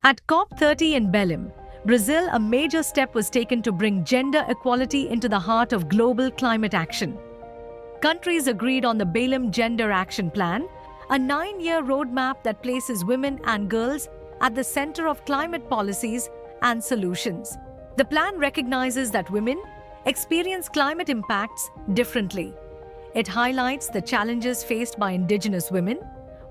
At COP30 in Belém, Brazil, a major step was taken to bring gender equality into the heart of global climate action. Countries agreed on the Belém Gender Action Plan, a 9-year roadmap that places women and girls at the center of climate policies and solutions. The plan recognizes that women experience climate impacts differently. It highlights the challenges faced by indigenous women,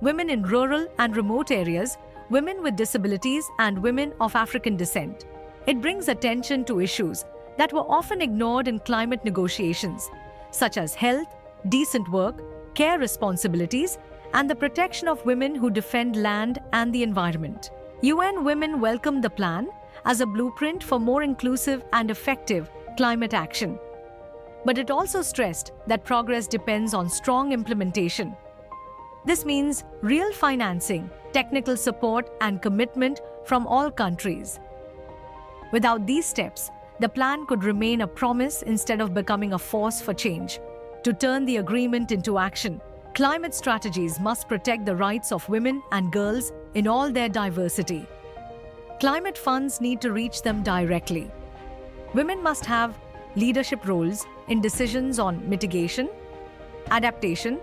women in rural and remote areas, women with disabilities, and women of African descent. It brings attention to issues that were often ignored in climate negotiations, such as health, decent work, care responsibilities, and the protection of women who defend land and the environment. UN Women welcomed the plan as a blueprint for more inclusive and effective climate action. But it also stressed that progress depends on strong implementation. This means real financing, technical support, and commitment from all countries. Without these steps, the plan could remain a promise instead of becoming a force for change. To turn the agreement into action, climate strategies must protect the rights of women and girls in all their diversity. Climate funds need to reach them directly. Women must have leadership roles in decisions on mitigation, adaptation,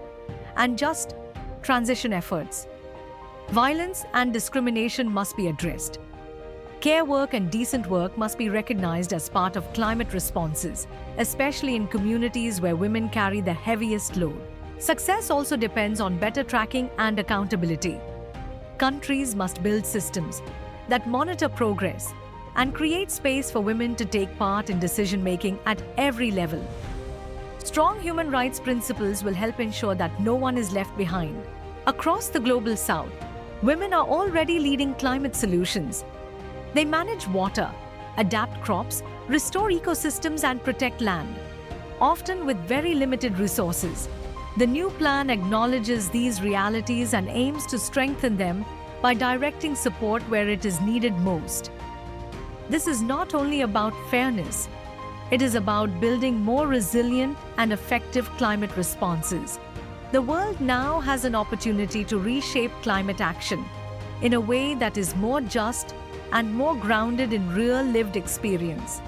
and just transition efforts. Violence and discrimination must be addressed. Care work and decent work must be recognized as part of climate responses, especially in communities where women carry the heaviest load. Success also depends on better tracking and accountability. Countries must build systems that monitor progress and create space for women to take part in decision-making at every level. Strong human rights principles will help ensure that no one is left behind. Across the global south, women are already leading climate solutions. They manage water, adapt crops, restore ecosystems, and protect land, often with very limited resources. The new plan acknowledges these realities and aims to strengthen them by directing support where it is needed most. This is not only about fairness, it is about building more resilient and effective climate responses. The world now has an opportunity to reshape climate action in a way that is more just and more grounded in real lived experience.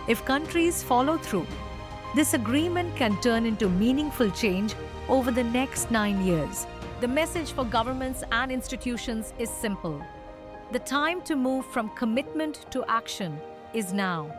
If countries follow through, this agreement can turn into meaningful change over the next 9 years. The message for governments and institutions is simple. The time to move from commitment to action is now.